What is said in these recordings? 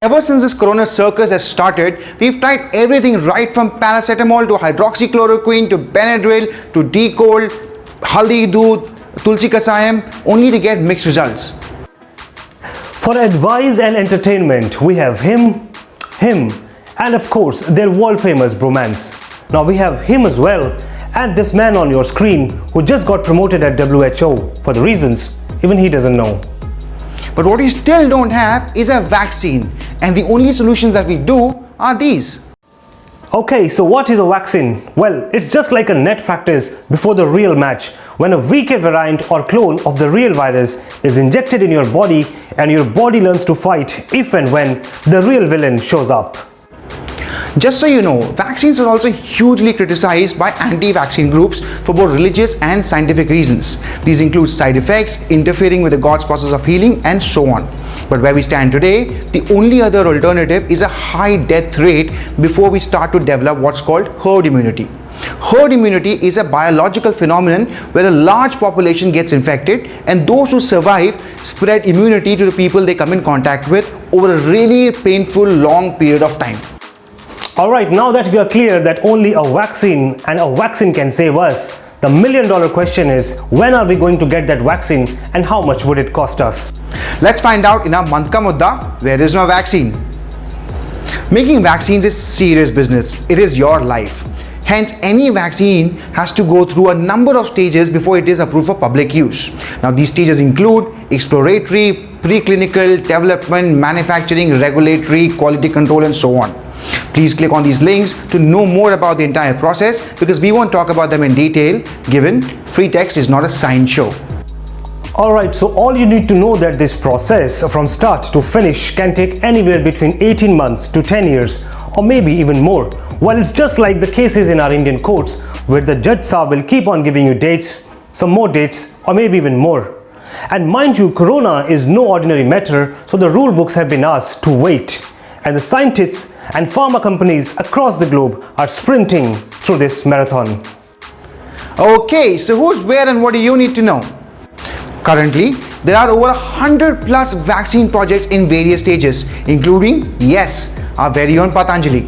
Ever since this corona circus has started, we've tried everything right from paracetamol to hydroxychloroquine to Benadryl to Decold, Haldi Doodh, Tulsi Kasayam, only to get mixed results. For advice and entertainment, we have him, and of course their world famous bromance. Now we have him as well, and this man on your screen who just got promoted at WHO for the reasons even he doesn't know. But what we still don't have is a vaccine, and the only solutions that we do are these. Okay, so what is a vaccine? Well, it's just like a net practice before the real match, when a weaker variant or clone of the real virus is injected in your body and your body learns to fight if and when the real villain shows up. Just so you know, vaccines are also hugely criticized by anti-vaccine groups for both religious and scientific reasons. These include side effects, interfering with the God's process of healing, and so on. But where we stand today, the only other alternative is a high death rate before we start to develop what's called herd immunity. Herd immunity is a biological phenomenon where a large population gets infected, and those who survive spread immunity to the people they come in contact with over a really painful long period of time. Alright, now that we are clear that only a vaccine can save us, the million-dollar question is, when are we going to get that vaccine and how much would it cost us? Let's find out in our Month Ka Mudda, where is my vaccine? Making vaccines is serious business. It is your life. Hence, any vaccine has to go through a number of stages before it is approved for public use. Now, these stages include exploratory, preclinical, development, manufacturing, regulatory, quality control, and so on. Please click on these links to know more about the entire process, because we won't talk about them in detail, given free text is not a science show. Alright, so all you need to know that this process from start to finish can take anywhere between 18 months to 10 years or maybe even more. Well, it's just like the cases in our Indian courts where the Judge Saab will keep on giving you dates, some more dates, or maybe even more. And mind you, Corona is no ordinary matter, so the rule books have been asked to wait. And the scientists and pharma companies across the globe are sprinting through this marathon. Okay, so who's where and what do you need to know? Currently, there are over 100 plus vaccine projects in various stages, including, yes, our very own Patanjali.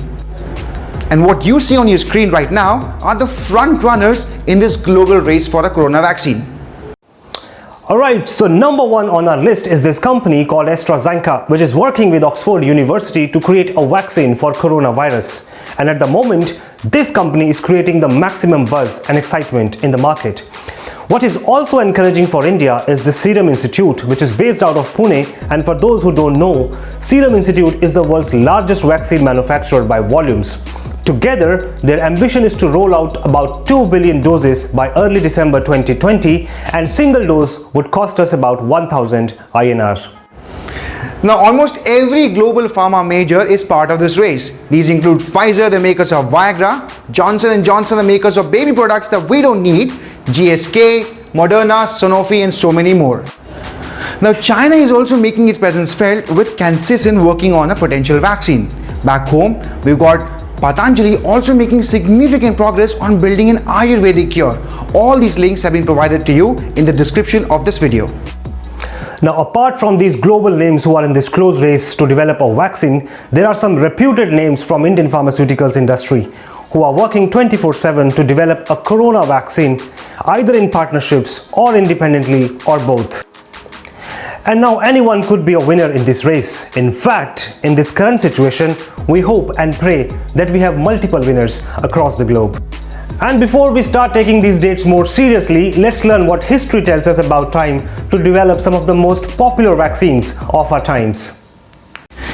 And what you see on your screen right now are the front runners in this global race for a corona vaccine. Alright, so number one on our list is this company called AstraZeneca, which is working with Oxford University to create a vaccine for coronavirus. And at the moment, this company is creating the maximum buzz and excitement in the market. What is also encouraging for India is the Serum Institute, which is based out of Pune. And for those who don't know, Serum Institute is the world's largest vaccine manufacturer by volumes. Together, their ambition is to roll out about 2 billion doses by early December 2020, and single dose would cost us about 1000 INR. Now, almost every global pharma major is part of this race. These include Pfizer, the makers of Viagra, Johnson & Johnson, the makers of baby products that we don't need, GSK, Moderna, Sanofi, and so many more. Now, China is also making its presence felt with CanSino working on a potential vaccine. Back home, we've got Patanjali also making significant progress on building an Ayurvedic cure. All these links have been provided to you in the description of this video. Now, apart from these global names who are in this close race to develop a vaccine, there are some reputed names from Indian pharmaceuticals industry who are working 24/7 to develop a corona vaccine, either in partnerships or independently or both. And now anyone could be a winner in this race. In fact, in this current situation, we hope and pray that we have multiple winners across the globe. And before we start taking these dates more seriously, let's learn what history tells us about time to develop some of the most popular vaccines of our times.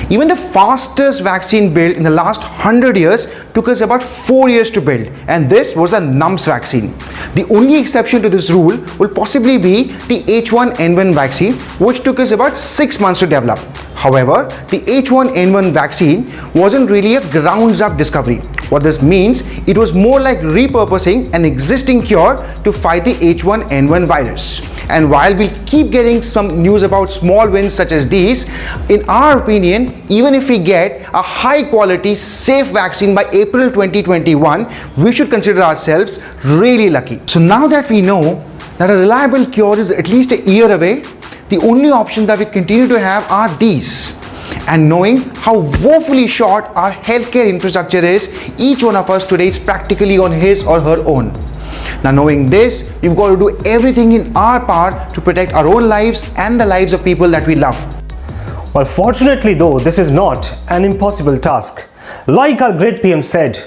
Even the fastest vaccine built in the last 100 years took us about 4 years to build, and this was the NUMPS vaccine. The only exception to this rule will possibly be the H1N1 vaccine, which took us about 6 months to develop. However, the H1N1 vaccine wasn't really a grounds-up discovery. What this means, it was more like repurposing an existing cure to fight the H1N1 virus. And while we'll keep getting some news about small wins such as these, in our opinion, even if we get a high quality, safe vaccine by April 2021, we should consider ourselves really lucky. So now that we know that a reliable cure is at least a year away, the only options that we continue to have are these. And knowing how woefully short our healthcare infrastructure is, each one of us today is practically on his or her own. Now, knowing this, we've got to do everything in our power to protect our own lives and the lives of people that we love. Well, fortunately though, this is not an impossible task. Like our great PM said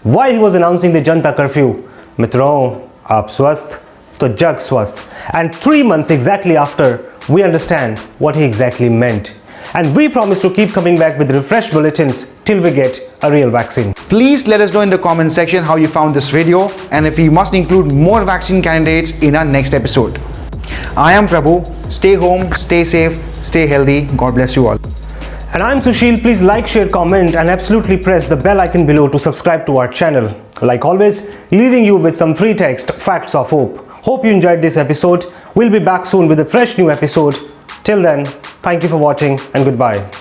while he was announcing the Janta curfew, "Mitron, aap swasth, to jag swasth." And 3 months exactly after, we understand what he exactly meant. And we promise to keep coming back with refreshed bulletins till we get a real vaccine. Please let us know in the comment section how you found this video and if we must include more vaccine candidates in our next episode. I am Prabhu. Stay home, stay safe, stay healthy. God bless you all. And I'm Sushil. Please like, share, comment and absolutely press the bell icon below to subscribe to our channel. Like always, leaving you with some free text facts of hope. Hope you enjoyed this episode. We'll be back soon with a fresh new episode. Till then, thank you for watching and goodbye.